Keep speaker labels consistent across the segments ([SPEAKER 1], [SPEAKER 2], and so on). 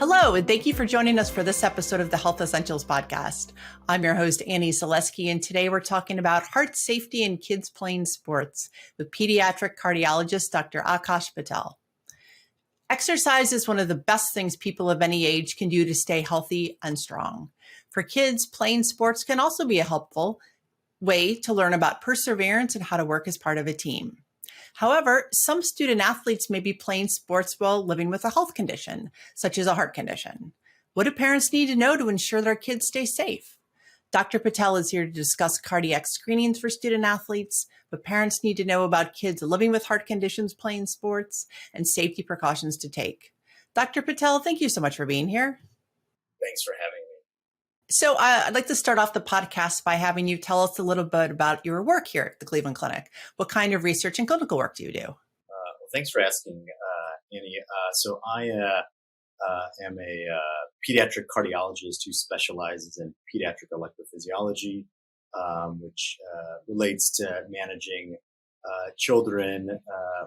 [SPEAKER 1] Hello, and thank you for joining us for this episode of the Health Essentials Podcast. I'm your host, Annie Zaleski, and today we're talking about heart safety in kids playing sports with pediatric cardiologist Dr. Akash Patel. Exercise is one of the best things people of any age can do to stay healthy and strong. For kids, playing sports can also be a helpful way to learn about perseverance and how to work as part of a team. However, some student athletes may be playing sports while living with a health condition, such as a heart condition. What do parents need to know to ensure their kids stay safe? Dr. Patel is here to discuss cardiac screenings for student athletes, what parents need to know about kids living with heart conditions playing sports, and safety precautions to take. Dr. Patel, thank you so much for being here.
[SPEAKER 2] Thanks for having me.
[SPEAKER 1] So I'd like to start off the podcast by having you tell us a little bit about your work here at the Cleveland Clinic. What kind of research and clinical work do you do?
[SPEAKER 2] Well, thanks for asking, Annie. So I am a pediatric cardiologist who specializes in pediatric electrophysiology, which relates to managing children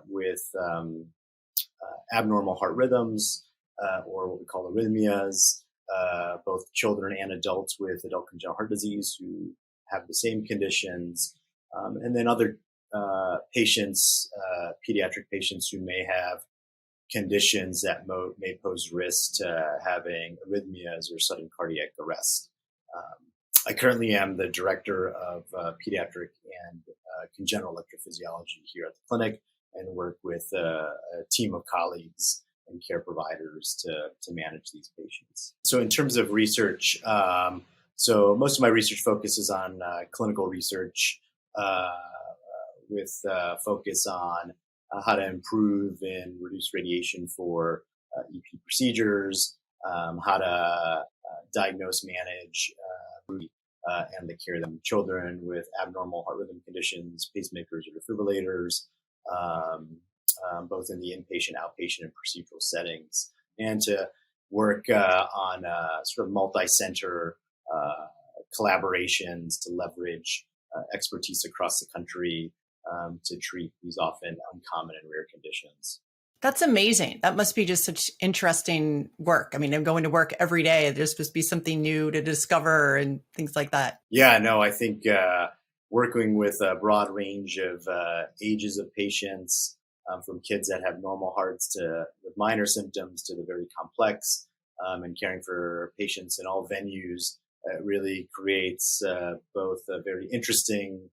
[SPEAKER 2] with abnormal heart rhythms, or what we call arrhythmias. Both children and adults with adult congenital heart disease who have the same conditions, and then other patients, pediatric patients who may have conditions that may pose risk to having arrhythmias or sudden cardiac arrest. I currently am the director of pediatric and congenital electrophysiology here at the clinic and work with a team of colleagues and care providers to manage these patients. So in terms of research, so most of my research focuses on clinical research with focus on how to improve and reduce radiation for EP procedures, how to diagnose, manage, and the care of children with abnormal heart rhythm conditions, pacemakers or defibrillators, both in the inpatient, outpatient, and procedural settings, and to work on sort of multi-center collaborations to leverage expertise across the country to treat these often uncommon and rare conditions.
[SPEAKER 1] That's amazing. That must be just such interesting work. I mean, I'm going to work every day. There's supposed to be something new to discover and things like that.
[SPEAKER 2] Yeah, no, I think working with a broad range of ages of patients, from kids that have normal hearts with minor symptoms to the very complex, and caring for patients in all venues really creates both a very interesting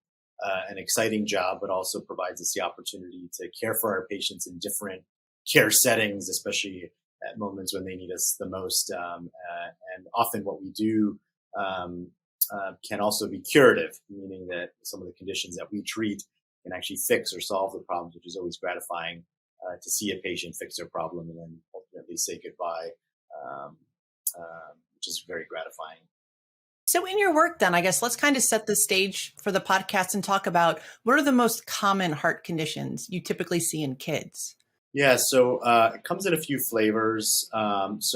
[SPEAKER 2] and exciting job, but also provides us the opportunity to care for our patients in different care settings, especially at moments when they need us the most. And often what we do can also be curative, meaning that some of the conditions that we treat can actually fix or solve the problems, which is always gratifying to see a patient fix their problem and then ultimately say goodbye, which is very gratifying.
[SPEAKER 1] So in your work then, I guess let's kind of set the stage for the podcast and talk about what are the most common heart conditions you typically see in kids?
[SPEAKER 2] Yeah, so it comes in a few flavors. As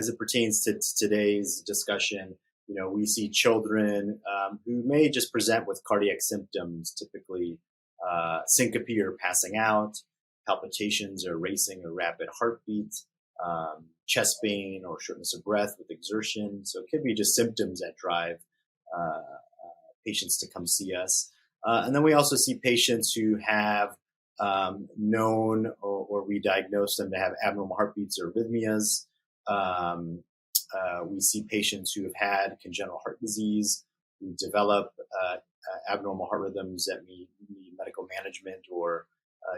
[SPEAKER 2] it pertains to today's discussion, we see children who may just present with cardiac symptoms, typically syncope or passing out, palpitations or racing or rapid heartbeat, chest pain or shortness of breath with exertion. So it could be just symptoms that drive patients to come see us. And then we also see patients who have known or we diagnose them to have abnormal heartbeats or arrhythmias. We see patients who have had congenital heart disease, who develop abnormal heart rhythms that need medical management or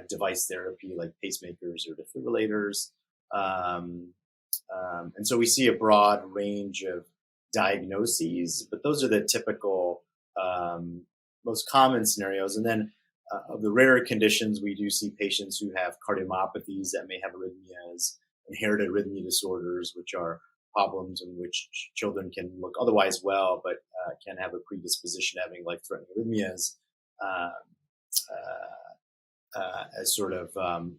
[SPEAKER 2] device therapy like pacemakers or defibrillators. And so we see a broad range of diagnoses, but those are the typical, most common scenarios. And then of the rarer conditions, we do see patients who have cardiomyopathies that may have arrhythmias, inherited arrhythmia disorders, which are problems in which children can look otherwise well, but can have a predisposition to having life-threatening arrhythmias as sort of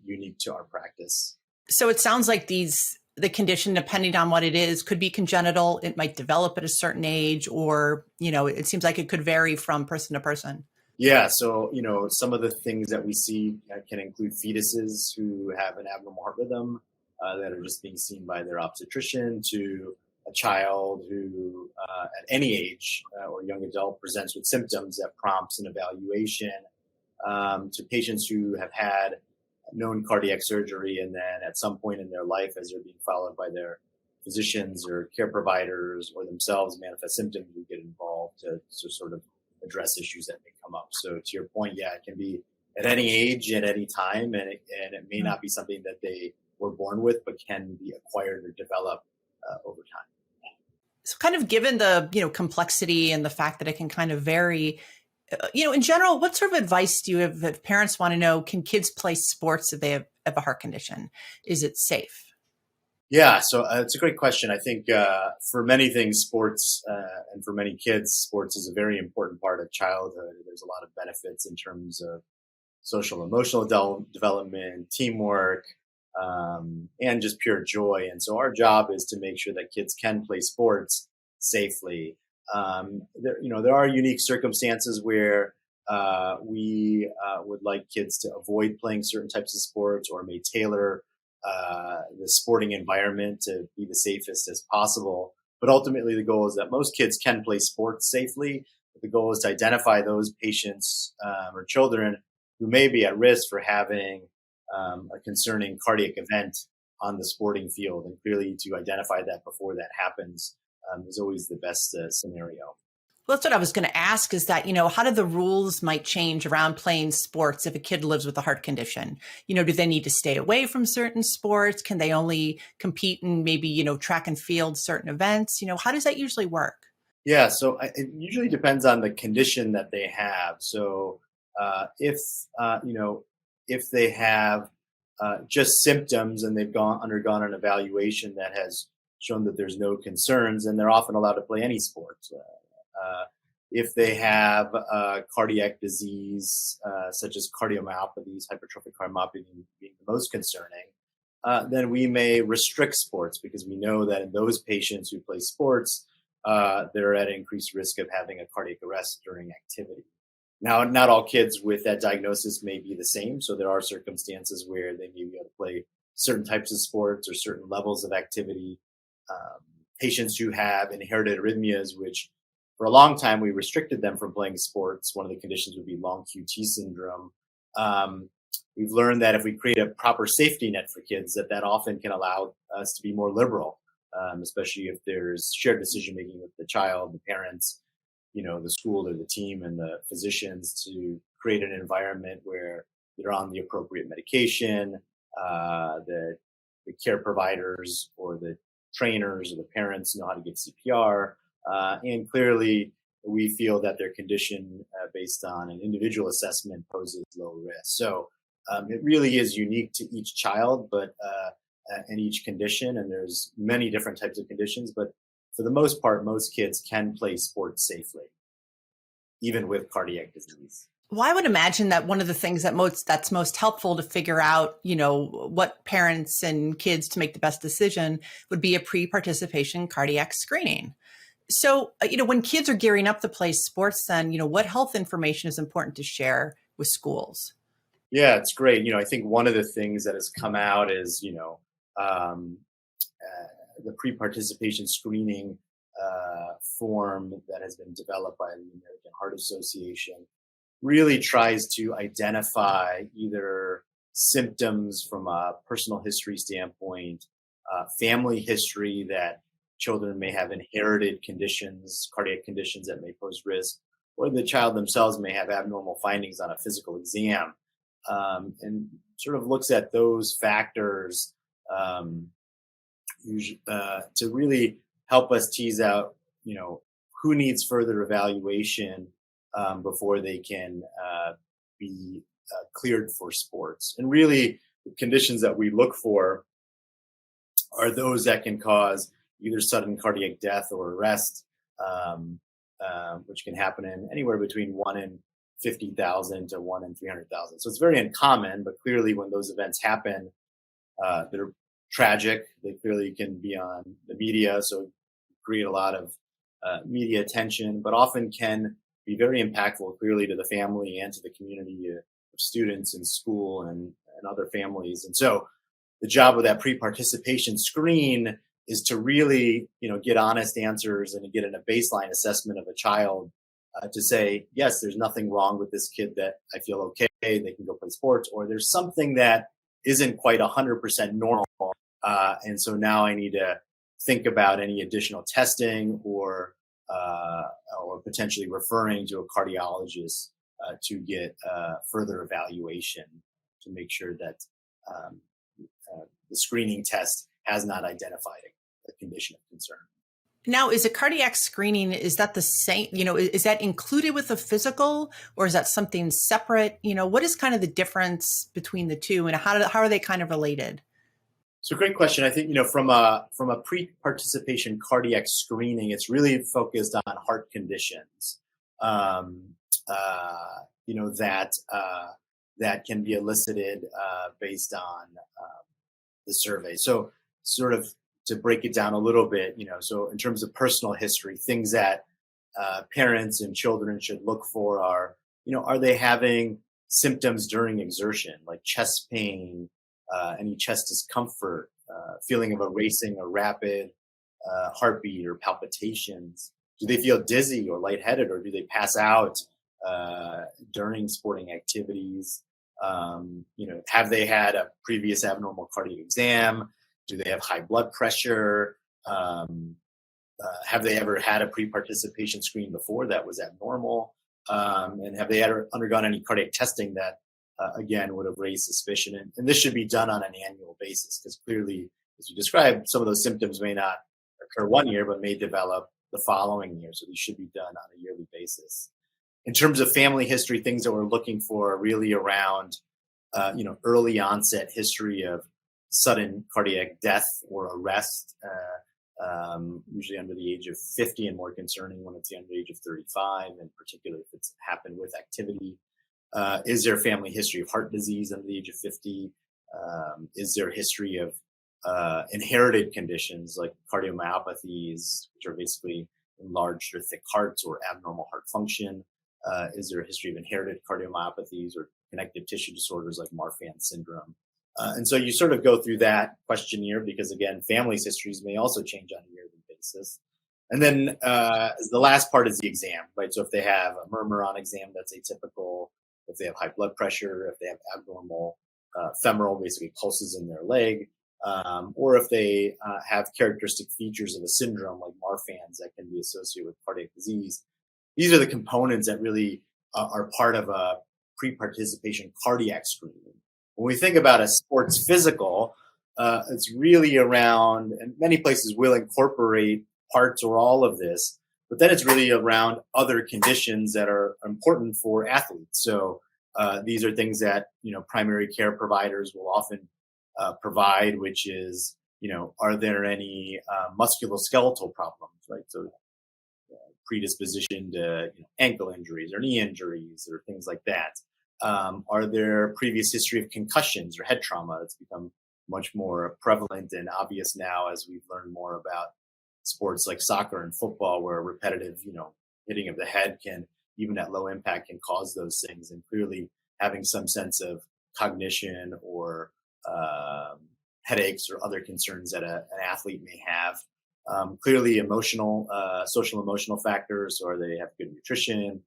[SPEAKER 2] unique to our practice.
[SPEAKER 1] So it sounds like the condition, depending on what it is, could be congenital. It might develop at a certain age, or, it seems like it could vary from person to person.
[SPEAKER 2] Yeah. So, some of the things that we see can include fetuses who have an abnormal heart rhythm, that are just being seen by their obstetrician, to a child who, at any age or young adult, presents with symptoms that prompts an evaluation, to patients who have had known cardiac surgery and then at some point in their life, as they're being followed by their physicians or care providers or themselves manifest symptoms, we get involved to sort of address issues that may come up. So to your point, yeah, it can be at any age, at any time, and it may not be something that they were born with, but can be acquired or developed over time.
[SPEAKER 1] So kind of given the, complexity and the fact that it can kind of vary, in general, what sort of advice do you have if parents want to know, can kids play sports if they have a heart condition? Is it safe?
[SPEAKER 2] Yeah, so it's a great question. I think for many things, sports and for many kids, sports is a very important part of childhood. There's a lot of benefits in terms of social, emotional development, teamwork, and just pure joy. And so our job is to make sure that kids can play sports safely. There are unique circumstances where we would like kids to avoid playing certain types of sports or may tailor the sporting environment to be the safest as possible. But ultimately, the goal is that most kids can play sports safely. The goal is to identify those patients or children who may be at risk for having a concerning cardiac event on the sporting field. And clearly, to identify that before that happens is always the best scenario.
[SPEAKER 1] Well, that's what I was going to ask is that, how do the rules might change around playing sports if a kid lives with a heart condition? Do they need to stay away from certain sports? Can they only compete in maybe, track and field, certain events? How does that usually work?
[SPEAKER 2] Yeah, so it usually depends on the condition that they have. So if they have just symptoms and they've undergone an evaluation that has shown that there's no concerns, then they're often allowed to play any sport. If they have cardiac disease, such as cardiomyopathies, hypertrophic cardiomyopathy being the most concerning, then we may restrict sports because we know that in those patients who play sports, they're at increased risk of having a cardiac arrest during activity. Now, not all kids with that diagnosis may be the same. So there are circumstances where they may be able to play certain types of sports or certain levels of activity. Patients who have inherited arrhythmias, which for a long time we restricted them from playing sports. One of the conditions would be long QT syndrome. We've learned that if we create a proper safety net for kids, that often can allow us to be more liberal, especially if there's shared decision making with the child, the parents, the school or the team and the physicians, to create an environment where they're on the appropriate medication, the care providers or the trainers or the parents know how to give CPR. And clearly, we feel that their condition, based on an individual assessment, poses low risk. So it really is unique to each child, but and each condition. And there's many different types of conditions, but for the most part, most kids can play sports safely, even with cardiac disease.
[SPEAKER 1] Well, I would imagine that one of the things that's most helpful to figure out, what parents and kids to make the best decision would be a pre-participation cardiac screening. So, when kids are gearing up to play sports, then, what health information is important to share with schools?
[SPEAKER 2] Yeah, it's great. I think one of the things that has come out is, the pre-participation screening form that has been developed by the American Heart Association really tries to identify either symptoms from a personal history standpoint, family history that children may have inherited conditions, cardiac conditions that may pose risk, or the child themselves may have abnormal findings on a physical exam, and sort of looks at those factors to really help us tease out, who needs further evaluation before they can be cleared for sports. And really, the conditions that we look for are those that can cause either sudden cardiac death or arrest, which can happen in anywhere between 1 in 50,000 to 1 in 300,000. So it's very uncommon, but clearly when those events happen, they're tragic. They clearly can be on the media, so create a lot of media attention, but often can be very impactful clearly to the family and to the community of students in school and other families. And so the job of that pre-participation screen is to really, get honest answers and get in a baseline assessment of a child to say, yes, there's nothing wrong with this kid, that I feel okay, they can go play sports, or there's something that isn't quite 100% normal. And so now I need to think about any additional testing or potentially referring to a cardiologist to get further evaluation to make sure that the screening test has not identified a condition of concern.
[SPEAKER 1] Now, is a cardiac screening, is that the same, is that included with the physical, or is that something separate? What is kind of the difference between the two, and how are they kind of related?
[SPEAKER 2] So great question. I think, from a pre-participation cardiac screening, it's really focused on heart conditions, that can be elicited based on the survey. So sort of to break it down a little bit, so in terms of personal history, things that parents and children should look for are, are they having symptoms during exertion, like chest pain, any chest discomfort, feeling of a racing or rapid heartbeat or palpitations? Do they feel dizzy or lightheaded, or do they pass out during sporting activities? Have they had a previous abnormal cardiac exam? Do they have high blood pressure? Have they ever had a pre-participation screen before that was abnormal? And have they ever undergone any cardiac testing that, again, would have raised suspicion? And this should be done on an annual basis, because clearly, as you described, some of those symptoms may not occur one year, but may develop the following year. So these should be done on a yearly basis. In terms of family history, things that we're looking for are really around, early onset history of sudden cardiac death or arrest, usually under the age of 50, and more concerning when it's under the age of 35, in particular if it's happened with activity. Is there family history of heart disease under the age of 50? Is there a history of inherited conditions like cardiomyopathies, which are basically enlarged or thick hearts, or abnormal heart function? Is there a history of inherited cardiomyopathies or connective tissue disorders like Marfan syndrome? And so you sort of go through that questionnaire, because, again, families' histories may also change on a yearly basis. And then the last part is the exam, right? So if they have a murmur on exam that's atypical, if they have high blood pressure, if they have abnormal femoral, basically pulses in their leg, or if they have characteristic features of a syndrome like Marfan's that can be associated with cardiac disease. These are the components that really are part of a pre-participation cardiac screening. When we think about a sports physical, it's really around, and many places will incorporate parts or all of this, but then it's really around other conditions that are important for athletes. So these are things that, primary care providers will often provide, which is, are there any musculoskeletal problems, right? So predisposition to ankle injuries or knee injuries or things like that. Are there previous history of concussions or head trauma? That's become much more prevalent and obvious now as we've learned more about sports like soccer and football, where repetitive, hitting of the head can, even at low impact, can cause those things. And clearly having some sense of cognition or headaches or other concerns that an athlete may have. Clearly emotional, social emotional factors, or they have good nutrition.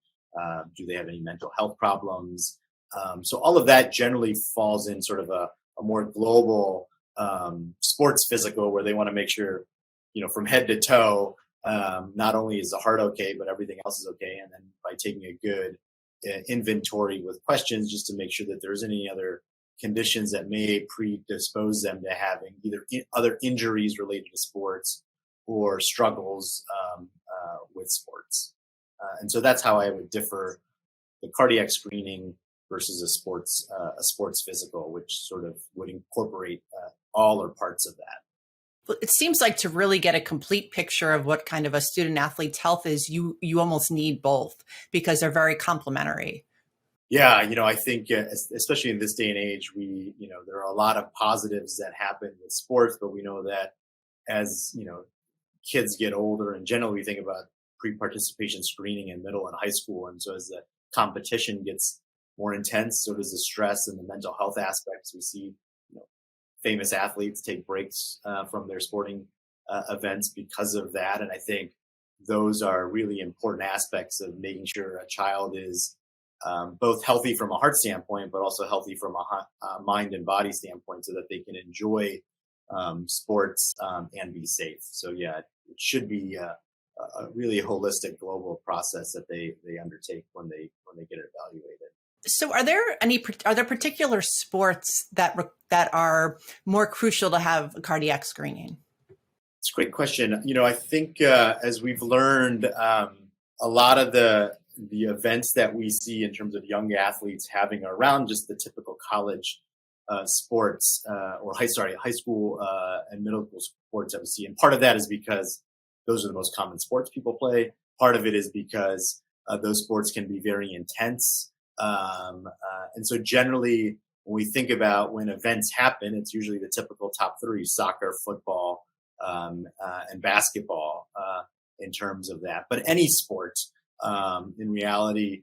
[SPEAKER 2] Do they have any mental health problems? So all of that generally falls in sort of a more global sports physical, where they want to make sure, from head to toe, not only is the heart okay, but everything else is okay. And then by taking a good inventory with questions, just to make sure that there's any other conditions that may predispose them to having either other injuries related to sports or struggles with sports. And so that's how I would differ the cardiac screening versus a sports physical, which sort of would incorporate all or parts of that.
[SPEAKER 1] Well, it seems like to really get a complete picture of what kind of a student athlete's health is, you almost need both, because they're very complementary.
[SPEAKER 2] Yeah, I think especially in this day and age, there are a lot of positives that happen with sports, but we know that as, kids get older, and generally we think about pre-participation screening in middle and high school. And so as the competition gets more intense, so does the stress and the mental health aspects. We see, famous athletes take breaks from their sporting events because of that. And I think those are really important aspects of making sure a child is both healthy from a heart standpoint, but also healthy from a mind and body standpoint, so that they can enjoy sports and be safe. So yeah, it should be a really holistic global process that they undertake when they get evaluated.
[SPEAKER 1] So are there particular sports that are more crucial to have a cardiac screening?
[SPEAKER 2] It's a great question. I think as we've learned, a lot of the events that we see in terms of young athletes having are around just the typical college sports or high school and middle school sports that we see. And part of that is because those are the most common sports people play. Part of it is because those sports can be very intense. And so generally, when we think about when events happen, it's usually the typical top three: soccer, football, and basketball in terms of that. But any sport in reality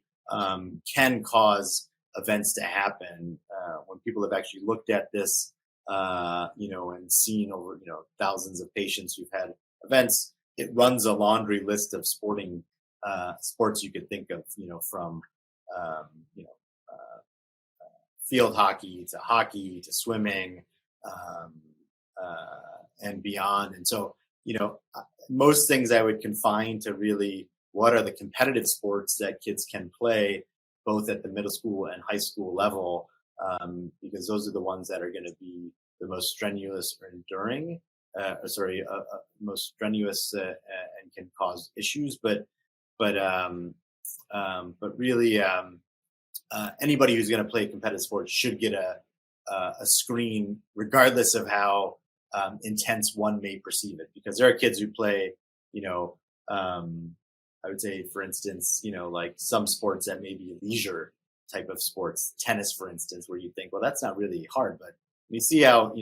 [SPEAKER 2] can cause events to happen. When people have actually looked at this, and seen over, thousands of patients who've had events, it runs a laundry list of sports you could think of, from, um, you know, field hockey to swimming, um, and beyond. And so, most things I would confine to really what are the competitive sports that kids can play both at the middle school and high school level, because those are the ones that are going to be the most strenuous or enduring, most strenuous and can cause issues. But really, anybody who's going to play competitive sports should get a screen, regardless of how intense one may perceive it, because there are kids who play, I would say, for instance, like some sports that may be leisure type of sports, tennis, for instance, where you think, well, that's not really hard. But you see how,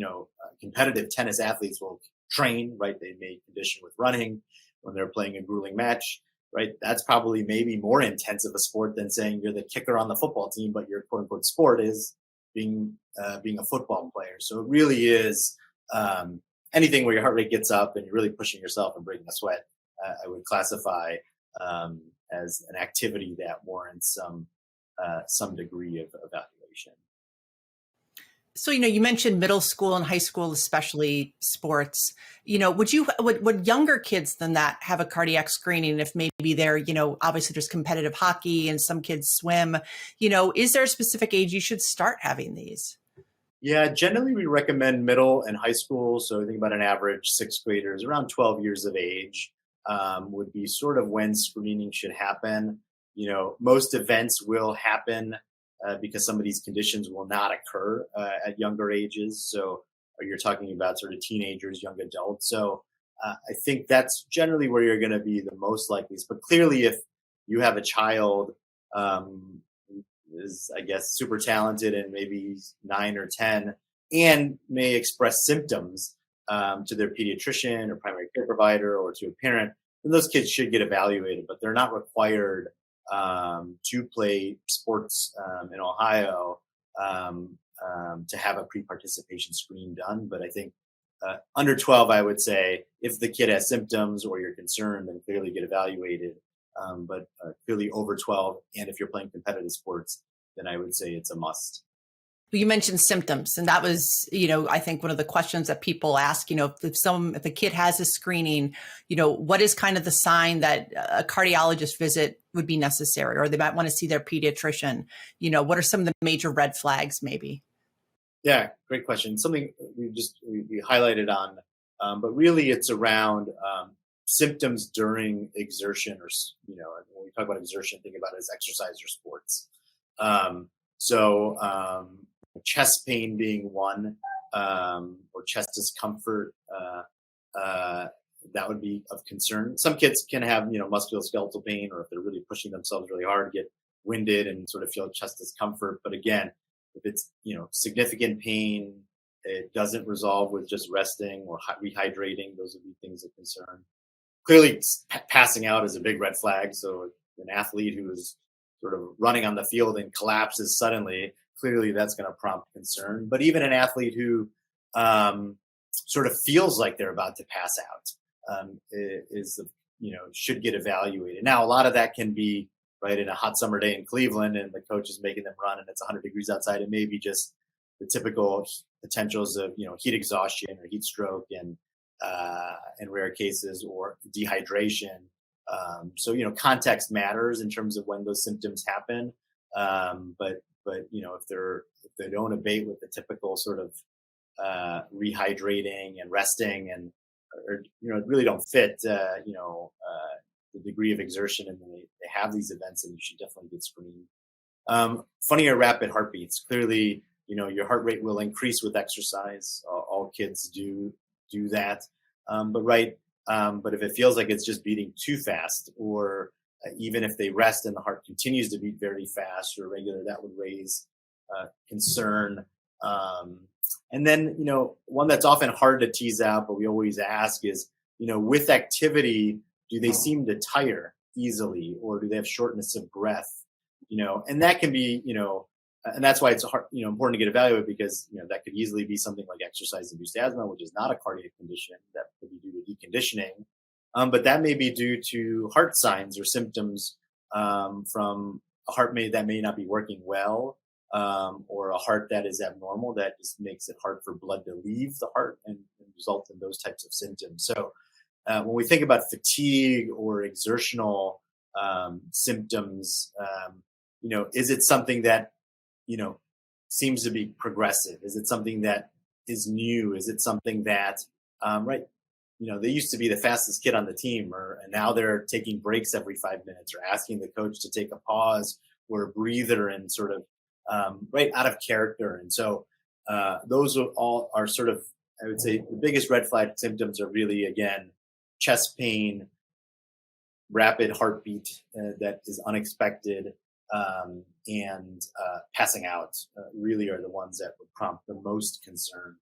[SPEAKER 2] competitive tennis athletes will train, right? They may condition with running when they're playing a grueling match, right? That's probably maybe more intense of a sport than saying you're the kicker on the football team, but your quote unquote sport is being a football player. So it really is anything where your heart rate gets up and you're really pushing yourself and breaking a sweat. I would classify as an activity that warrants some degree of evaluation.
[SPEAKER 1] So, you mentioned middle school and high school, especially sports. Would younger kids than that have a cardiac screening if maybe they're, obviously there's competitive hockey and some kids swim, is there a specific age you should start having these?
[SPEAKER 2] Yeah, generally we recommend middle and high school. So I think about an average sixth graders around 12 years of age would be sort of when screening should happen. Most events will happen because some of these conditions will not occur at younger ages. So you're talking about sort of teenagers, young adults. So I think that's generally where you're going to be the most likely. But clearly, if you have a child who is, I guess, super talented and maybe 9 or 10 and may express symptoms to their pediatrician or primary care provider or to a parent, then those kids should get evaluated, but they're not required to play sports in Ohio to have a pre-participation screen done. But I think under 12, I would say if the kid has symptoms or you're concerned, then clearly get evaluated. But clearly over 12, and if you're playing competitive sports, then I would say it's a must.
[SPEAKER 1] You mentioned symptoms, and that was, I think one of the questions that people ask, if a kid has a screening, what is kind of the sign that a cardiologist visit would be necessary, or they might want to see their pediatrician? What are some of the major red flags maybe?
[SPEAKER 2] Yeah, great question. Something we highlighted on, but really it's around symptoms during exertion, or, when we talk about exertion, think about it as exercise or sports. Chest pain being one, or chest discomfort, that would be of concern. Some kids can have, musculoskeletal pain, or if they're really pushing themselves really hard, get winded and sort of feel chest discomfort. But again, if it's, significant pain, it doesn't resolve with just resting or rehydrating, those would be things of concern. Clearly, passing out is a big red flag. So an athlete who is sort of running on the field and collapses suddenly, clearly that's going to prompt concern. But even an athlete who sort of feels like they're about to pass out, should get evaluated. Now, a lot of that can be right in a hot summer day in Cleveland, and the coach is making them run, and it's 100 degrees outside. It may be just the typical potentials of heat exhaustion or heat stroke, and in rare cases, or dehydration. So context matters in terms of when those symptoms happen. But if they don't abate with the typical sort of rehydrating and resting, and really don't fit the degree of exertion, and they have these events, and you should definitely get screened. Funny or rapid heartbeats. Clearly, your heart rate will increase with exercise. All kids do that. But if it feels like it's just beating too fast, or even if they rest and the heart continues to beat very fast or regular, that would raise concern. And then, one that's often hard to tease out, but we always ask is, with activity, do they seem to tire easily, or do they have shortness of breath? And that can be, and that's why it's hard, important to get evaluated, because, that could easily be something like exercise-induced asthma, which is not a cardiac condition. That could be due to deconditioning. But that may be due to heart signs or symptoms from a heart that may not be working well, or a heart that is abnormal, that just makes it hard for blood to leave the heart and result in those types of symptoms. So when we think about fatigue or exertional symptoms, is it something that seems to be progressive? Is it something that is new? Is it something that, they used to be the fastest kid on the team, and now they're taking breaks every 5 minutes, or asking the coach to take a pause or a breather, and sort of out of character. And so those are sort of, I would say, the biggest red flag symptoms are really, again, chest pain, rapid heartbeat that is unexpected, and passing out really are the ones that would prompt the most concern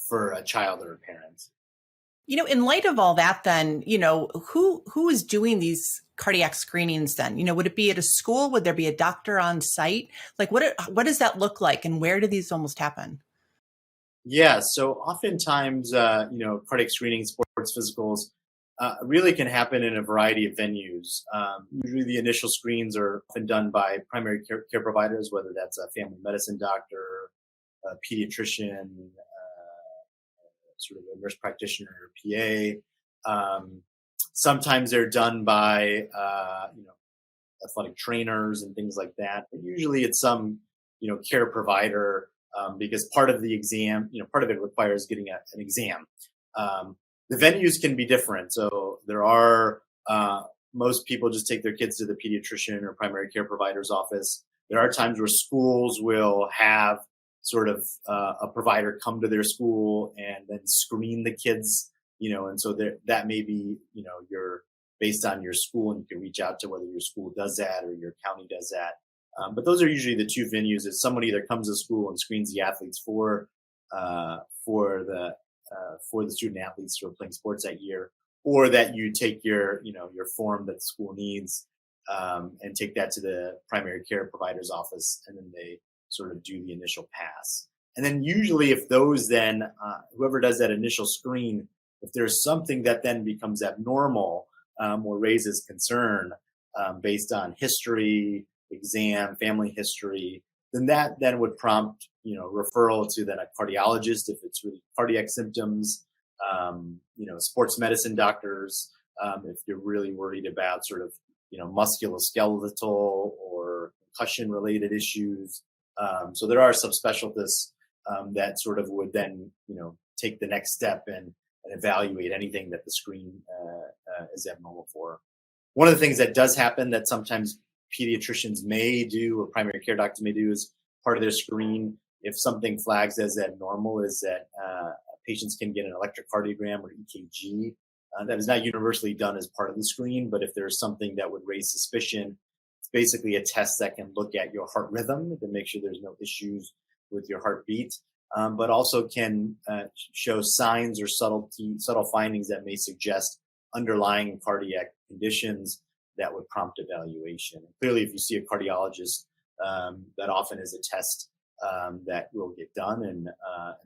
[SPEAKER 2] for a child or a parent.
[SPEAKER 1] In light of all that, then, who is doing these cardiac screenings then? Would it be at a school? Would there be a doctor on site? Like, what does that look like, and where do these almost happen?
[SPEAKER 2] Yeah, so oftentimes, cardiac screening, sports physicals, really can happen in a variety of venues. Usually the initial screens are often done by primary care providers, whether that's a family medicine doctor, a pediatrician, sort of a nurse practitioner or PA. Sometimes they're done by, athletic trainers and things like that. But usually it's some, care provider, because part of the exam, part of it requires getting an exam. The venues can be different. So there are, most people just take their kids to the pediatrician or primary care provider's office. There are times where schools will have sort of a provider come to their school and then screen the kids, and so that may be, you're based on your school, and you can reach out to whether your school does that or your county does that. But those are usually the two venues. Is someone either comes to school and screens the athletes for the student athletes who are playing sports that year, or that you take your form that the school needs, and take that to the primary care provider's office, and then they sort of do the initial pass. And then usually if those then, whoever does that initial screen, if there's something that then becomes abnormal, or raises concern based on history, exam, family history, then that then would prompt, referral to then a cardiologist if it's really cardiac symptoms, sports medicine doctors, if you're really worried about sort of, musculoskeletal or concussion related issues. So there are subspecialists that sort of would then, take the next step and evaluate anything that the screen is abnormal for. One of the things that does happen that sometimes pediatricians may do, or primary care doctors may do, is part of their screen, if something flags as abnormal, is that patients can get an electrocardiogram or EKG. That is not universally done as part of the screen, but if there's something that would raise suspicion, it's basically a test that can look at your heart rhythm to make sure there's no issues with your heartbeat, but also can show signs or subtle findings that may suggest underlying cardiac conditions that would prompt evaluation. And clearly, if you see a cardiologist, that often is a test that will get done, and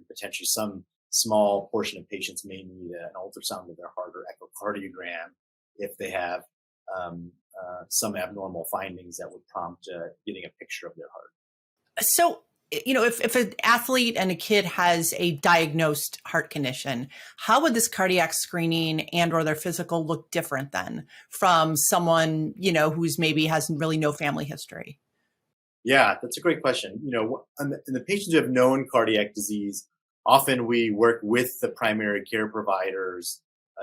[SPEAKER 2] potentially some small portion of patients may need an ultrasound of their heart or echocardiogram if they have some abnormal findings that would prompt getting a picture of their heart.
[SPEAKER 1] So, if an athlete and a kid has a diagnosed heart condition, how would this cardiac screening and or their physical look different then from someone, who's maybe has really no family history?
[SPEAKER 2] Yeah, that's a great question. In the patients who have known cardiac disease, often we work with the primary care providers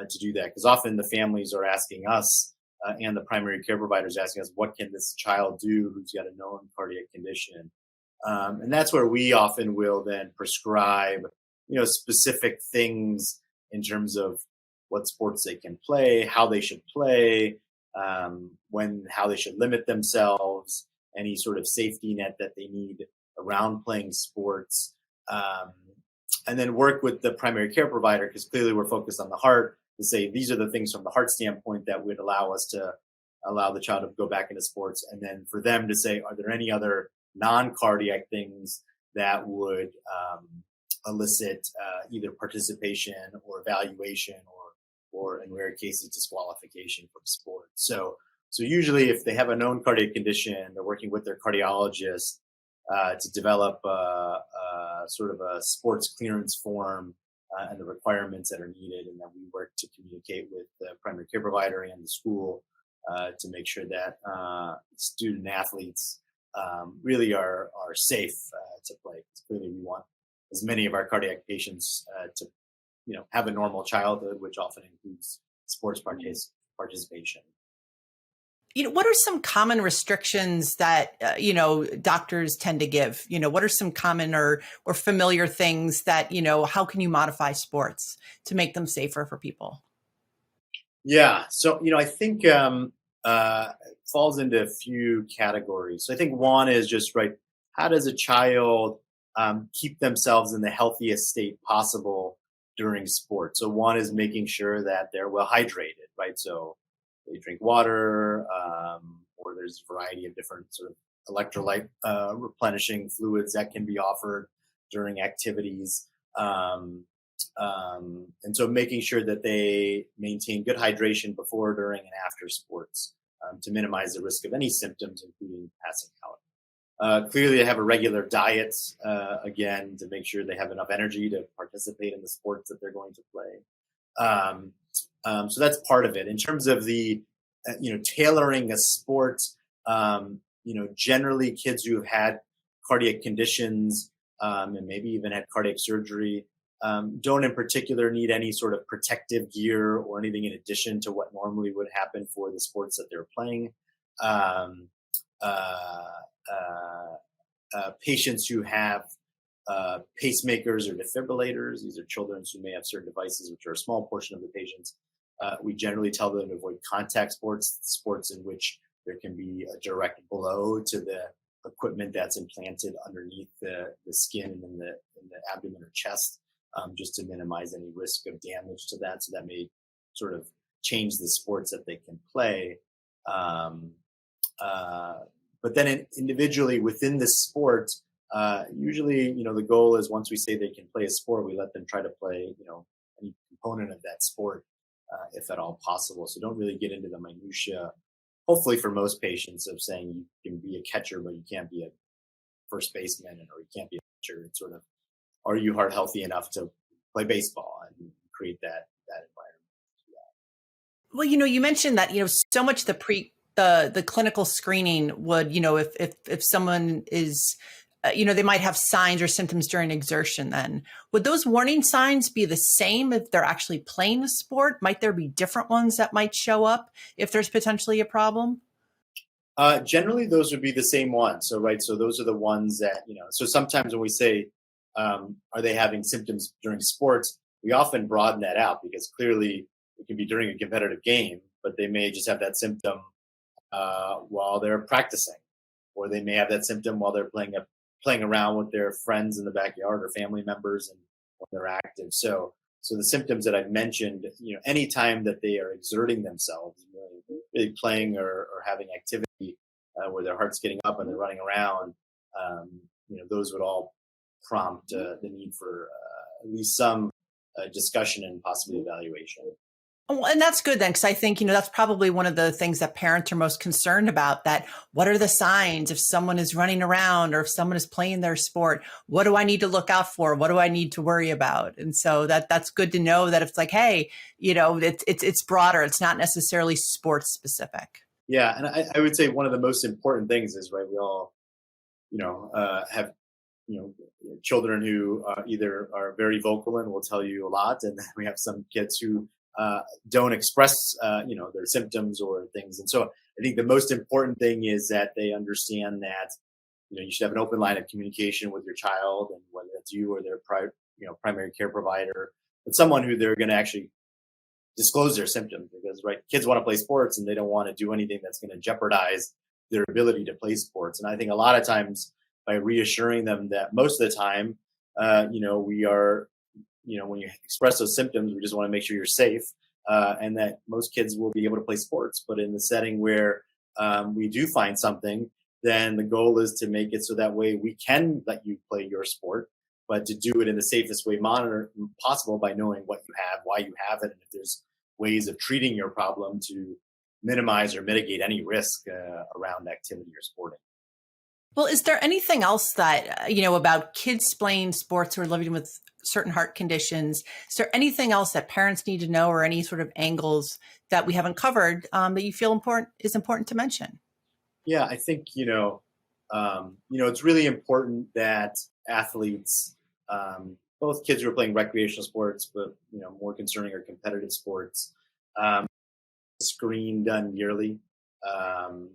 [SPEAKER 2] to do that, because often the families are asking us, and the primary care providers asking us, what can this child do who's got a known cardiac condition? And that's where we often will then prescribe, specific things in terms of what sports they can play, how they should play, how they should limit themselves, any sort of safety net that they need around playing sports, and then work with the primary care provider, because clearly we're focused on the heart, to say these are the things from the heart standpoint that would allow us to allow the child to go back into sports, and then for them to say, are there any other non-cardiac things that would elicit either participation or evaluation, or in rare cases disqualification from sport. So usually if they have a known cardiac condition, they're working with their cardiologist to develop sort of a sports clearance form and the requirements that are needed, and then we work to communicate with the primary care provider and the school to make sure that student athletes really are safe to play. Because clearly, we want as many of our cardiac patients to, have a normal childhood, which often includes sports participation.
[SPEAKER 1] What are some common restrictions that doctors tend to give? What are some common or familiar things that how can you modify sports to make them safer for people?
[SPEAKER 2] Yeah. So, I think it falls into a few categories. So I think one is just, right, how does a child keep themselves in the healthiest state possible during sport? So one is making sure that they're well hydrated, right? So they drink water, or there's a variety of different sort of electrolyte replenishing fluids that can be offered during activities. And so making sure that they maintain good hydration before, during, and after sports to minimize the risk of any symptoms, including passing out. Clearly, they have a regular diet, again, to make sure they have enough energy to participate in the sports that they're going to play. So that's part of it. In terms of the, tailoring a sport, generally kids who have had cardiac conditions and maybe even had cardiac surgery don't in particular need any sort of protective gear or anything in addition to what normally would happen for the sports that they're playing. Patients who have pacemakers or defibrillators, these are children who may have certain devices, which are a small portion of the patients. We generally tell them to avoid contact sports in which there can be a direct blow to the equipment that's implanted underneath the skin and in the abdomen or chest, just to minimize any risk of damage to that. So that may sort of change the sports that they can play. But then individually within the sport, usually, the goal is once we say they can play a sport, we let them try to play, any component of that sport, if at all possible. So don't really get into the minutia, hopefully for most patients, of saying you can be a catcher, but you can't be a first baseman, or you can't be a pitcher. It's sort of, are you heart healthy enough to play baseball and create that environment?
[SPEAKER 1] Well, you mentioned that, so much the clinical screening would, if someone is, they might have signs or symptoms during exertion, then would those warning signs be the same if they're actually playing the sport? Might there be different ones that might show up if there's potentially a problem?
[SPEAKER 2] Generally, those would be the same ones. So, right. So those are the ones that, so sometimes when we say, are they having symptoms during sports, we often broaden that out, because clearly it can be during a competitive game, but they may just have that symptom while they're practicing, or they may have that symptom while they're playing around with their friends in the backyard or family members and when they're active. So the symptoms that I've mentioned, anytime that they are exerting themselves, really playing or having activity where their heart's getting up and they're running around, those would all prompt the need for at least some discussion and possibly evaluation.
[SPEAKER 1] Well, and that's good then, because I think, that's probably one of the things that parents are most concerned about, that what are the signs if someone is running around or if someone is playing their sport, what do I need to look out for? What do I need to worry about? And so that's good to know that it's like, hey, it's broader. It's not necessarily sports specific.
[SPEAKER 2] Yeah. And I would say one of the most important things is, right, we all, have, children who either are very vocal and will tell you a lot. And then we have some kids who don't express, their symptoms or things. And so I think the most important thing is that they understand that, you should have an open line of communication with your child, and whether it's you or their primary care provider, but someone who they're going to actually disclose their symptoms, because, right, kids want to play sports and they don't want to do anything that's going to jeopardize their ability to play sports. And I think a lot of times, by reassuring them that most of the time, we are, when you express those symptoms, we just want to make sure you're safe, and that most kids will be able to play sports. But in the setting where we do find something, then the goal is to make it so that way we can let you play your sport, but to do it in the safest way possible by knowing what you have, why you have it, and if there's ways of treating your problem to minimize or mitigate any risk around activity or sporting.
[SPEAKER 1] Well, is there anything else that, about kids playing sports who are living with certain heart conditions? Is there anything else that parents need to know, or any sort of angles that we haven't covered that you feel is important to mention?
[SPEAKER 2] Yeah, I think, it's really important that athletes, both kids who are playing recreational sports, but, more concerning are competitive sports, screen done yearly, and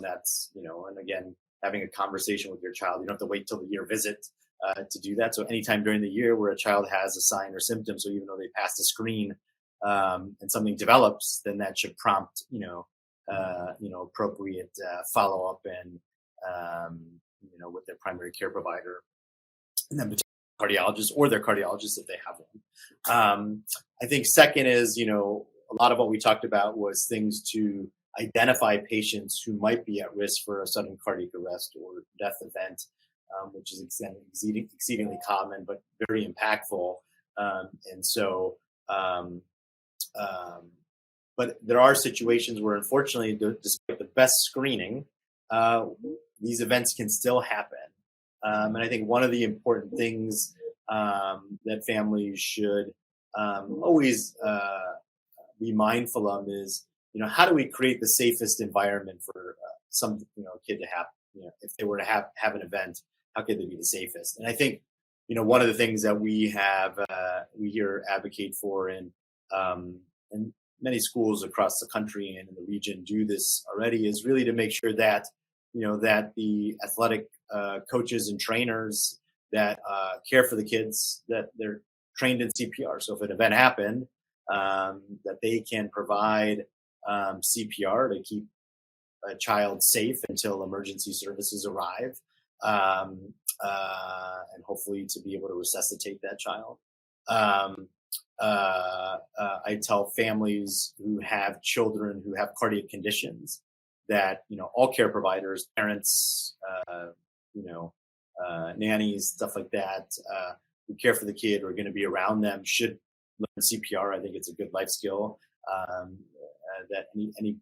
[SPEAKER 2] that's, and again, having a conversation with your child. You don't have to wait till the year visit to do that. So anytime during the year where a child has a sign or symptom, so even though they passed a screen and something develops, then that should prompt, appropriate follow-up and, with their primary care provider, and then cardiologist or their cardiologist if they have one. I think second is, a lot of what we talked about was things to identify patients who might be at risk for a sudden cardiac arrest or death event, which is exceedingly common but very impactful. But there are situations where, unfortunately, despite the best screening, these events can still happen. And I think one of the important things that families should always be mindful of is, how do we create the safest environment for some, kid to have, if they were to have an event, how could they be the safest? And I think, one of the things that we here advocate for, and many schools across the country and in the region do this already, is really to make sure that, that the athletic coaches and trainers that care for the kids, that they're trained in CPR. So if an event happened, that they can provide CPR to keep a child safe until emergency services arrive, and hopefully to be able to resuscitate that child. I tell families who have children who have cardiac conditions that, all care providers, parents, nannies, stuff like that, who care for the kid or are going to be around them should learn CPR. I think it's a good life skill that any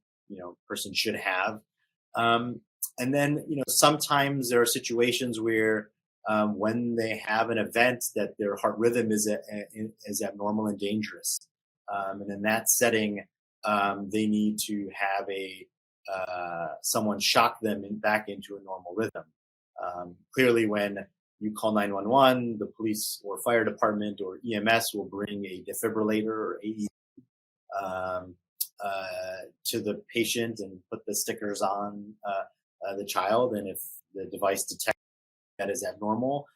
[SPEAKER 2] person should have. And then, sometimes there are situations where when they have an event that their heart rhythm is abnormal and dangerous. And in that setting, they need to have someone shock them back into a normal rhythm. Clearly, when you call 911, the police or fire department or EMS will bring a defibrillator or AED to the patient and put the stickers on the child. And if the device detects that is abnormal,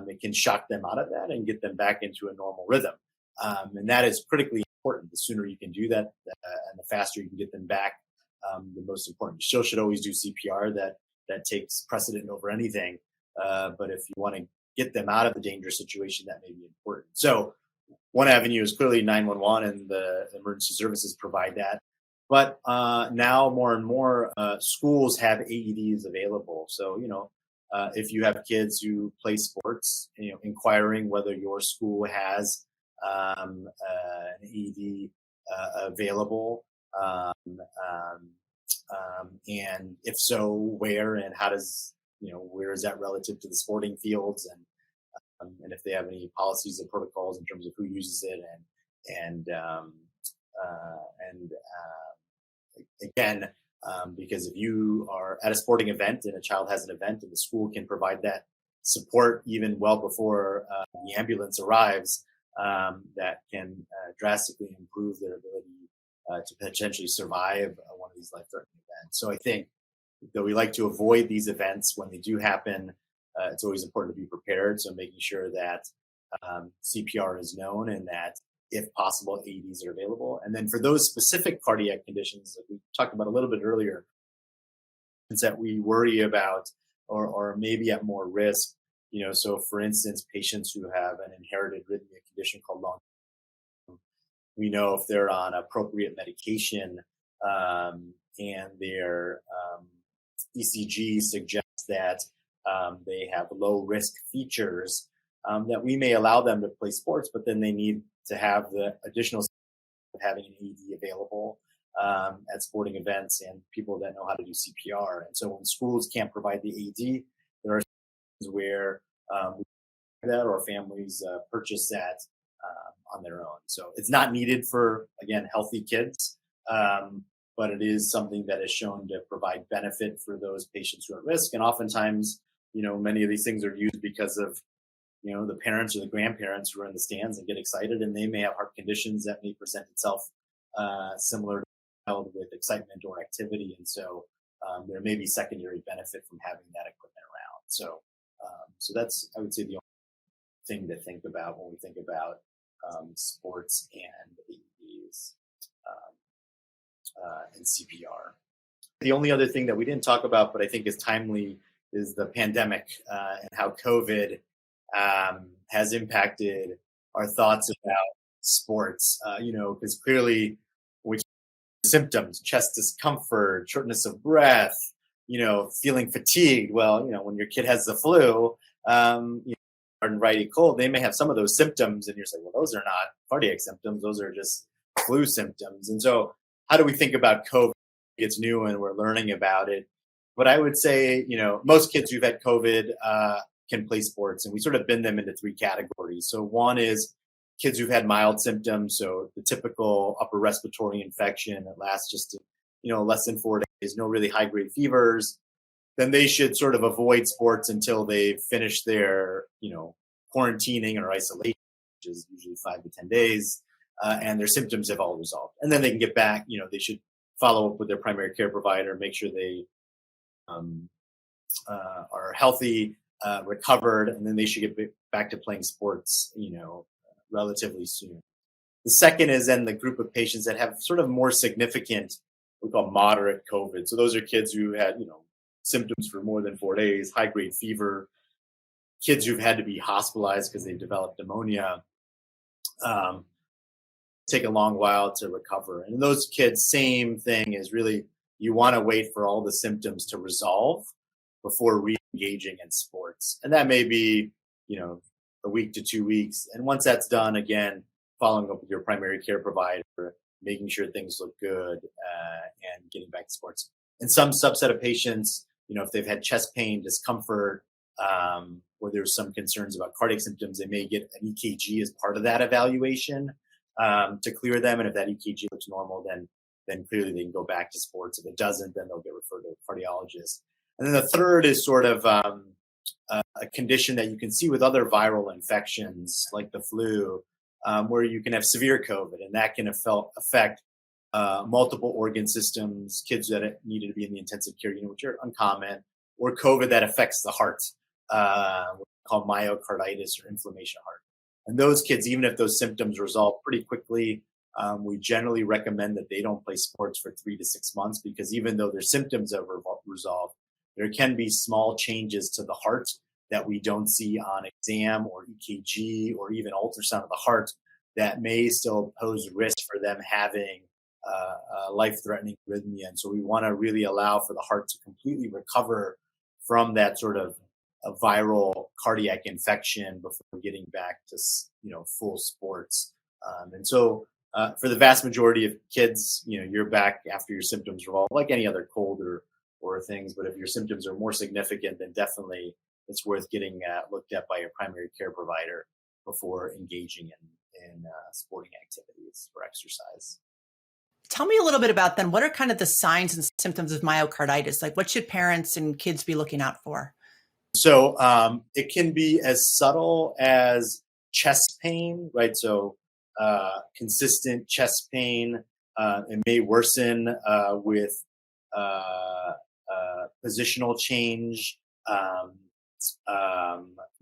[SPEAKER 2] it can shock them out of that and get them back into a normal rhythm. And that is critically important. The sooner you can do that and the faster you can get them back, the most important. You still should always do CPR. That takes precedent over anything. But if you want to get them out of the dangerous situation, that may be important. So one avenue is clearly 911, and the emergency services provide that. But now more and more schools have AEDs available. So, if you have kids who play sports, inquiring whether your school has an ED available, and if so, where and how does where is that relative to the sporting fields, and if they have any policies and protocols in terms of who uses it, and again, because if you are at a sporting event and a child has an event and the school can provide that support even well before the ambulance arrives, that can drastically improve their ability to potentially survive one of these life-threatening events. So I think, though we like to avoid these events when they do happen, it's always important to be prepared. So making sure that CPR is known and that, if possible, AEDs are available. And then for those specific cardiac conditions that we talked about a little bit earlier, that we worry about or maybe at more risk, so for instance, patients who have an inherited arrhythmia condition called long, we know if they're on appropriate medication and their ECG suggests that they have low risk features, that we may allow them to play sports, but then they need to have the additional of having an AED available at sporting events and people that know how to do CPR. And so when schools can't provide the AED, there are situations where that or families purchase that on their own. So it's not needed for, again, healthy kids, but it is something that is shown to provide benefit for those patients who are at risk. And oftentimes, many of these things are used because of the parents or the grandparents who are in the stands and get excited, and they may have heart conditions that may present itself similar to a child with excitement or activity. And so there may be secondary benefit from having that equipment around. So that's, I would say, the only thing to think about when we think about sports and AEDs and CPR. The only other thing that we didn't talk about, but I think is timely, is the pandemic and how COVID has impacted our thoughts about sports, because clearly we symptoms, chest discomfort, shortness of breath, feeling fatigued. Well, when your kid has the flu, and righty cold, they may have some of those symptoms, and you're saying, well, those are not cardiac symptoms; those are just flu symptoms. And so, how do we think about COVID? It's new, and we're learning about it. But I would say, most kids who've had COVID can play sports, and we sort of bin them into three categories. So one is kids who've had mild symptoms, so the typical upper respiratory infection that lasts just less than 4 days, no really high grade fevers. Then they should sort of avoid sports until they finish their quarantining or isolation, which is usually 5 to 10 days, and their symptoms have all resolved. And then they can get back. They should follow up with their primary care provider, make sure they are healthy, recovered, and then they should get back to playing sports, relatively soon. The second is then the group of patients that have sort of more significant, we call moderate COVID. So those are kids who had, symptoms for more than 4 days, high grade fever, kids who've had to be hospitalized because they developed pneumonia, take a long while to recover. And in those kids, same thing is really, you want to wait for all the symptoms to resolve before re-engaging in sports. And that may be, a week to 2 weeks. And once that's done, again, following up with your primary care provider, making sure things look good, and getting back to sports. In some subset of patients, if they've had chest pain, discomfort, or there's some concerns about cardiac symptoms, they may get an EKG as part of that evaluation to clear them. And if that EKG looks normal, then clearly they can go back to sports. If it doesn't, then they'll get referred to a cardiologist. And then the third is sort of a condition that you can see with other viral infections like the flu, where you can have severe COVID, and that can affect multiple organ systems, kids that needed to be in the intensive care unit, which are uncommon, or COVID that affects the heart, what we call myocarditis or inflammation of heart. And those kids, even if those symptoms resolve pretty quickly, we generally recommend that they don't play sports for 3 to 6 months, because even though their symptoms have resolved, there can be small changes to the heart that we don't see on exam or EKG or even ultrasound of the heart that may still pose risk for them having a life-threatening arrhythmia. And so we want to really allow for the heart to completely recover from that sort of a viral cardiac infection before getting back to full sports. And so for the vast majority of kids, you're back after your symptoms resolve, like any other cold or things. But if your symptoms are more significant, then definitely it's worth getting looked at by your primary care provider before engaging in sporting activities or exercise.
[SPEAKER 1] Tell me a little bit about then, what are kind of the signs and symptoms of myocarditis? Like, what should parents and kids be looking out for?
[SPEAKER 2] So it can be as subtle as chest pain, right? So consistent chest pain. It may worsen with positional change.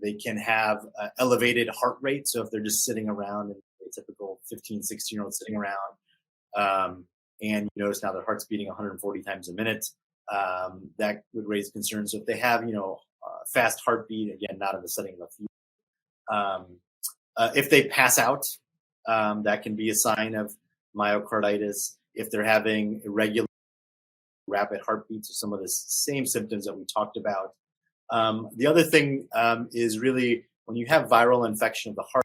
[SPEAKER 2] They can have elevated heart rate. So if they're just sitting around, a typical 15, 16-year-old sitting around, and you notice now their heart's beating 140 times a minute, that would raise concerns. So if they have, fast heartbeat, again, not in the setting of a fever. If they pass out, that can be a sign of myocarditis. If they're having irregular rapid heartbeats, or some of the same symptoms that we talked about. The other thing is really when you have viral infection of the heart,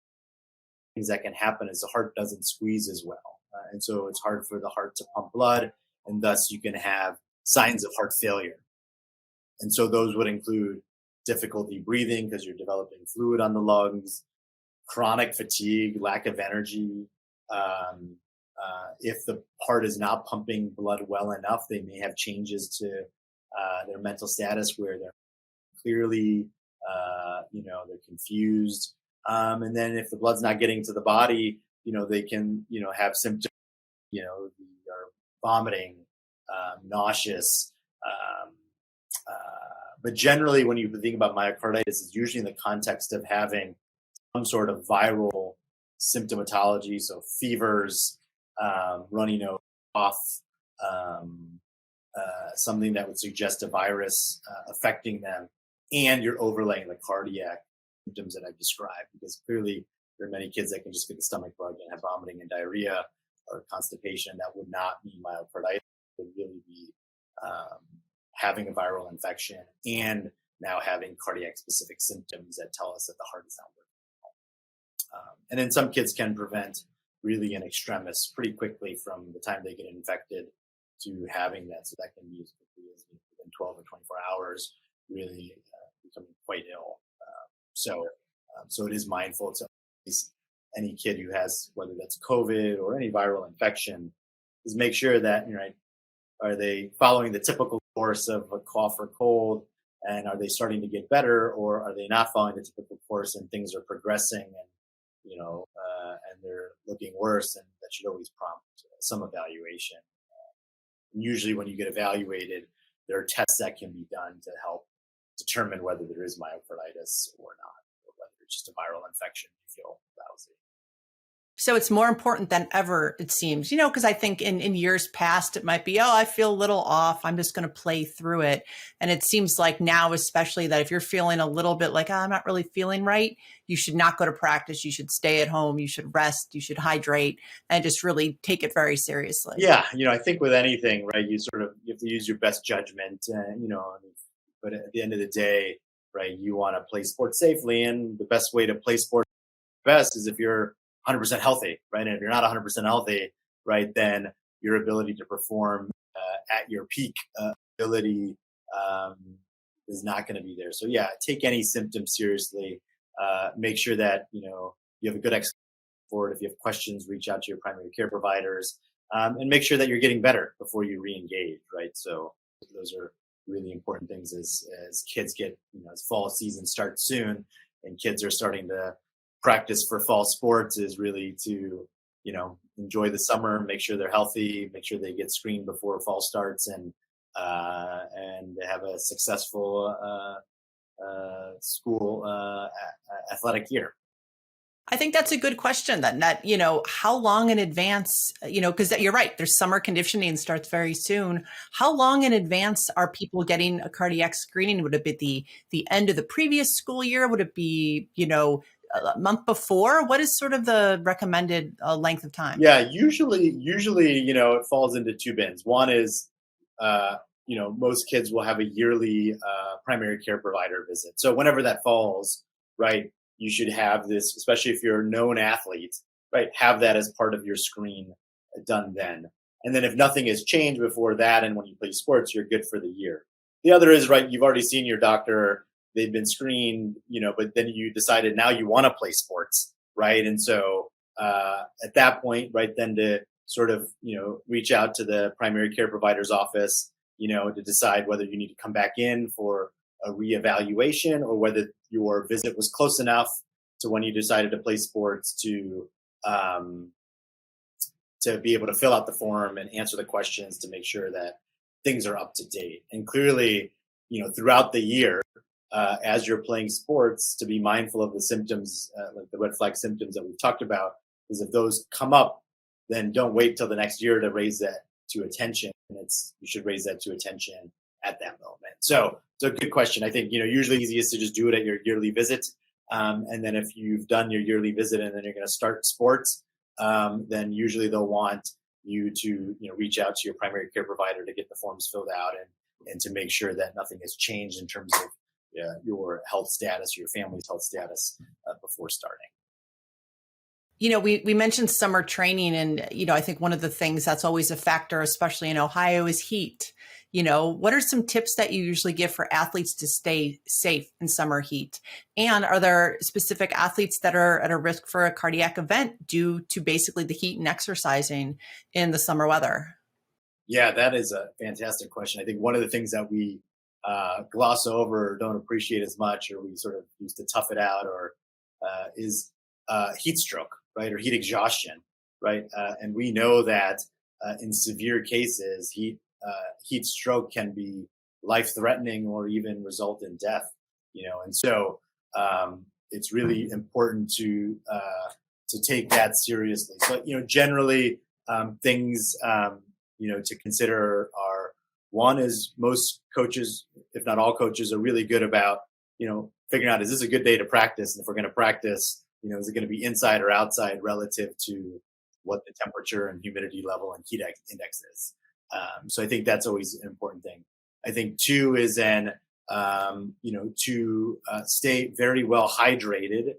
[SPEAKER 2] things that can happen is the heart doesn't squeeze as well. And so it's hard for the heart to pump blood, and thus you can have signs of heart failure. And so those would include difficulty breathing because you're developing fluid on the lungs, chronic fatigue, lack of energy. If the heart is not pumping blood well enough, they may have changes to their mental status where they're clearly, they're confused. And then if the blood's not getting to the body, they can, have symptoms, are vomiting, nauseous. But generally, when you think about myocarditis, it's usually in the context of having some sort of viral symptomatology, so fevers, runny nose, cough, something that would suggest a virus affecting them, and you're overlaying the cardiac symptoms that I've described, because clearly there are many kids that can just get the stomach bug and have vomiting and diarrhea or constipation. That would not be myocarditis. It would really be having a viral infection and now having cardiac specific symptoms that tell us that the heart is not working. And then some kids can prevent really in extremis pretty quickly from the time they get infected to having that. So that can be as quickly as within 12 or 24 hours, really becoming quite ill. So it is mindful to any kid who has, whether that's COVID or any viral infection, is make sure that, are they following the typical course of a cough or cold, and are they starting to get better, or are they not following the typical course and things are progressing and and they're looking worse, and that should always prompt some evaluation. Usually when you get evaluated, there are tests that can be done to help determine whether there is myocarditis or not, or whether it's just a viral infection you feel lousy.
[SPEAKER 1] So it's more important than ever, it seems, because I think in years past, it might be, I feel a little off, I'm just going to play through it. And it seems like now, especially, that if you're feeling a little bit like, I'm not really feeling right, you should not go to practice. You should stay at home. You should rest. You should hydrate and just really take it very seriously.
[SPEAKER 2] Yeah. I think with anything, right, you have to use your best judgment, but at the end of the day, right, you want to play sports safely. And the best way to play sports best is if you're 100% healthy, right? And if you're not 100% healthy, right, then your ability to perform at your peak ability is not going to be there. So yeah, take any symptom seriously. Make sure that you have a good explanation for it. If you have questions, reach out to your primary care providers, and make sure that you're getting better before you re-engage, right? So those are really important things as kids get, as fall season starts soon, and kids are starting to practice for fall sports, is really to enjoy the summer, make sure they're healthy, make sure they get screened before fall starts, and have a successful school athletic year.
[SPEAKER 1] I think that's a good question then, that, how long in advance, because you're right, there's summer conditioning starts very soon. How long in advance are people getting a cardiac screening? Would it be the end of the previous school year? Would it be, a month before? What is sort of the recommended length of time?
[SPEAKER 2] Yeah, usually, it falls into two bins. One is most kids will have a yearly primary care provider visit. So whenever that falls, right, you should have this, especially if you're a known athlete, right, have that as part of your screen done then. And then if nothing has changed before that, and when you play sports, you're good for the year. The other is, right, you've already seen your doctor, they've been screened, but then you decided now you want to play sports, right? And so at that point, right, then to sort of, reach out to the primary care provider's office, to decide whether you need to come back in for a reevaluation or whether your visit was close enough to when you decided to play sports um, to be able to fill out the form and answer the questions to make sure that things are up to date. And clearly, throughout the year, as you're playing sports, to be mindful of the symptoms, like the red flag symptoms that we've talked about, is if those come up, then don't wait till the next year to raise that to attention. You should raise that to attention at that moment. So it's a good question. I think, usually easiest to just do it at your yearly visit. And then if you've done your yearly visit and then you're going to start sports, then usually they'll want you to, reach out to your primary care provider to get the forms filled out and to make sure that nothing has changed in terms of your health status, your family's health status before starting.
[SPEAKER 1] We mentioned summer training, and, I think one of the things that's always a factor, especially in Ohio, is heat. What are some tips that you usually give for athletes to stay safe in summer heat? And are there specific athletes that are at a risk for a cardiac event due to basically the heat and exercising in the summer weather?
[SPEAKER 2] Yeah, that is a fantastic question. I think one of the things that we gloss over or don't appreciate as much, or we sort of used to tough it out, or is heat stroke, right, or heat exhaustion, right? And we know that in severe cases, heat stroke can be life-threatening or even result in death. And so it's really important to take that seriously. So generally things to consider are, one is most coaches, if not all coaches, are really good about figuring out, is this a good day to practice, and if we're going to practice, is it going to be inside or outside relative to what the temperature and humidity level and heat index is. So I think that's always an important thing. I think two is then, to stay very well hydrated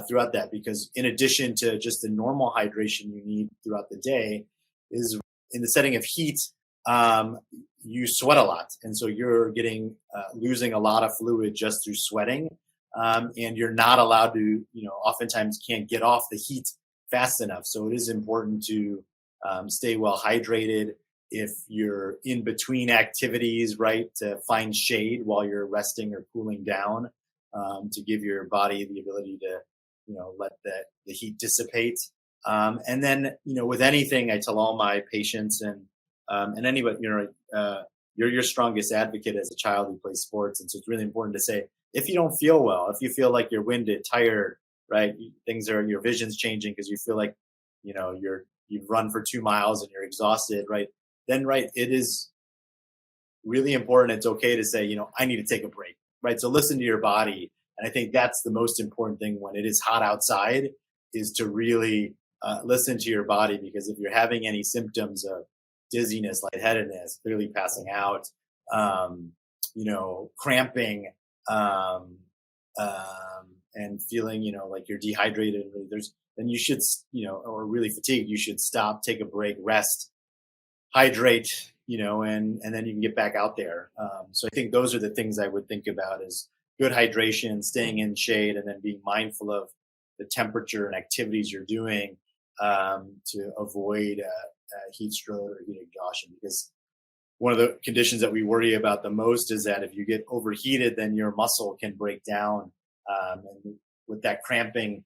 [SPEAKER 2] throughout that, because in addition to just the normal hydration you need throughout the day, is in the setting of heat, you sweat a lot. And so you're getting, losing a lot of fluid just through sweating. And you're not allowed to, oftentimes can't get off the heat fast enough. So it is important to stay well hydrated. If you're in between activities, right, to find shade while you're resting or cooling down, to give your body the ability to, let the heat dissipate. And then, with anything, I tell all my patients and anybody, you're your strongest advocate as a child who plays sports. And so it's really important to say, if you don't feel well, if you feel like you're winded, tired, right, your vision's changing because you feel like, you've run for 2 miles and you're exhausted, right? Then, right, it is really important. It's okay to say, I need to take a break, right? So listen to your body. And I think that's the most important thing when it is hot outside, is to really listen to your body, because if you're having any symptoms of dizziness, lightheadedness, clearly passing out, cramping, and feeling, like you're dehydrated, then you should, or really fatigued, you should stop, take a break, rest, hydrate, and then you can get back out there. So I think those are the things I would think about, is good hydration, staying in shade, and then being mindful of the temperature and activities you're doing to avoid heat stroke or heat exhaustion. Because one of the conditions that we worry about the most is that if you get overheated, then your muscle can break down. And with that cramping,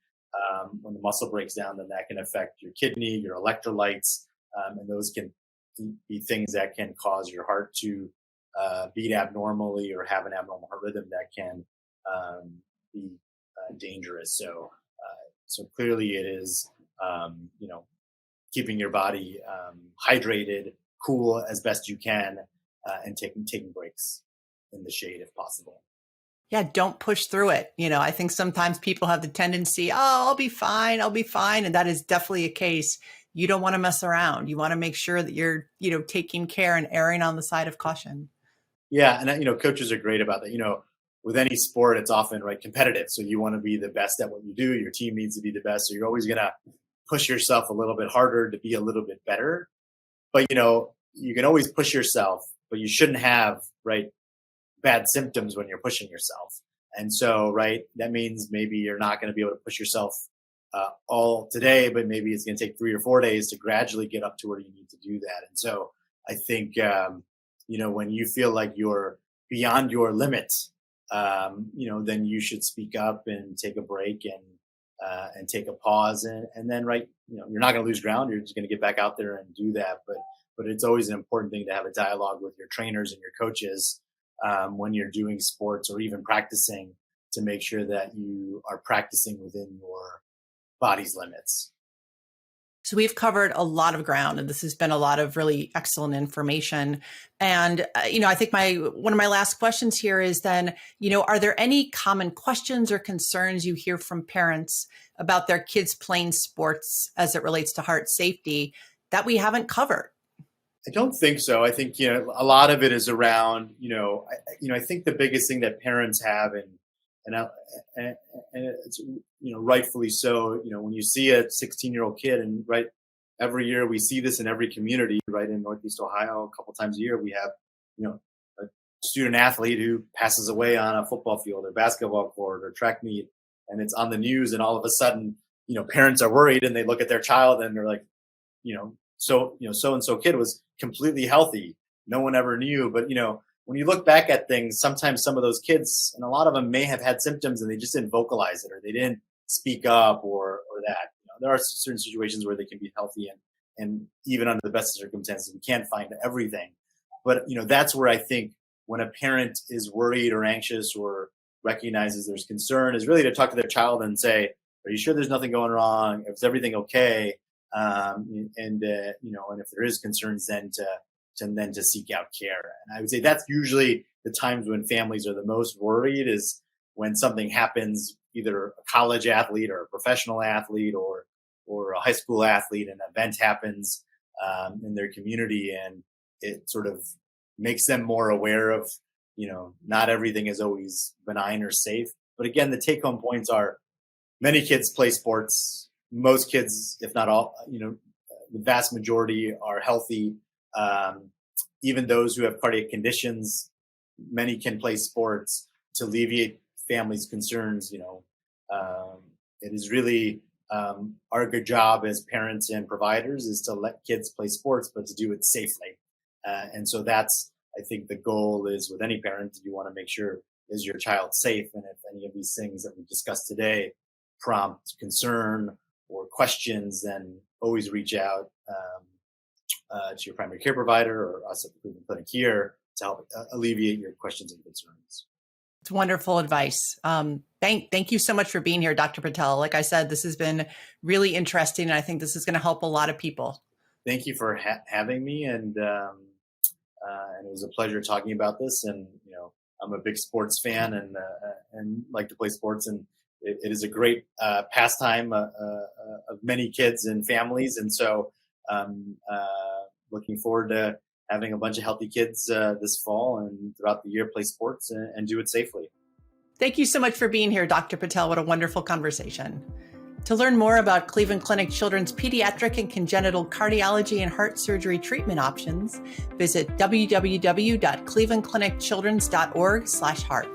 [SPEAKER 2] when the muscle breaks down, then that can affect your kidney, your electrolytes, and those can be things that can cause your heart to beat abnormally or have an abnormal heart rhythm that can be dangerous. So clearly it is, keeping your body hydrated, cool as best you can, and taking breaks in the shade if possible.
[SPEAKER 1] Yeah, don't push through it. I think sometimes people have the tendency, oh, I'll be fine. And that is definitely a case you don't want to mess around. You want to make sure that you're, taking care and erring on the side of caution.
[SPEAKER 2] Yeah, and coaches are great about that. With any sport, it's often competitive. So you want to be the best at what you do. Your team needs to be the best. So you're always gonna push yourself a little bit harder to be a little bit better. But you can always push yourself, but you shouldn't have bad symptoms when you're pushing yourself. And so that means maybe you're not going to be able to push yourself all today, but maybe it's going to take 3 or 4 days to gradually get up to where you need to do that. And so I think when you feel like you're beyond your limits, then you should speak up and take a break and take a pause, and then you're not going to lose ground. You're just going to get back out there and do that. But it's always an important thing to have a dialogue with your trainers and your coaches when you're doing sports or even practicing, to make sure that you are practicing within your body's limits.
[SPEAKER 1] So we've covered a lot of ground, and this has been a lot of really excellent information. And, I think one of my last questions here is then, are there any common questions or concerns you hear from parents about their kids playing sports as it relates to heart safety that we haven't covered?
[SPEAKER 2] I don't think so. I think, a lot of it is around, I think the biggest thing that parents have, and it's, rightfully so, when you see a 16-year-old kid, and every year we see this in every community, in Northeast Ohio, a couple times a year, we have, a student athlete who passes away on a football field or basketball court or track meet, and it's on the news, and all of a sudden, parents are worried, and they look at their child and they're like, so-and-so kid was completely healthy. No one ever knew. But, when you look back at things, sometimes some of those kids, and a lot of them may have had symptoms and they just didn't vocalize it, or they didn't speak up or that. There are certain situations where they can be healthy, and even under the best of circumstances, we can't find everything. But, that's where I think when a parent is worried or anxious or recognizes there's concern, is really to talk to their child and say, are you sure there's nothing going wrong? Is everything okay? And if there is concerns, then to seek out care. And I would say that's usually the times when families are the most worried, is when something happens, either a college athlete or a professional athlete or a high school athlete, an event happens in their community, and it sort of makes them more aware of, not everything is always benign or safe. But again, the take home points are, many kids play sports. Most kids, if not all, the vast majority are healthy. Even those who have cardiac conditions, many can play sports to alleviate families' concerns. It is really our good job as parents and providers is to let kids play sports, but to do it safely. And so that's, I think, the goal is with any parent. You want to make sure, is your child safe? And if any of these things that we discussed today prompt concern or questions, then always reach out to your primary care provider or us at the Cleveland Clinic here to help alleviate your questions and concerns.
[SPEAKER 1] It's wonderful advice. Thank you so much for being here, Dr. Patel. Like I said, this has been really interesting, and I think this is going to help a lot of people.
[SPEAKER 2] Thank you for having me, and it was a pleasure talking about this. And I'm a big sports fan and like to play sports, and it is a great pastime of many kids and families. And so looking forward to having a bunch of healthy kids this fall and throughout the year play sports and do it safely.
[SPEAKER 1] Thank you so much for being here, Dr. Patel. What a wonderful conversation. To learn more about Cleveland Clinic Children's pediatric and congenital cardiology and heart surgery treatment options, visit www.clevelandclinicchildrens.org/heart.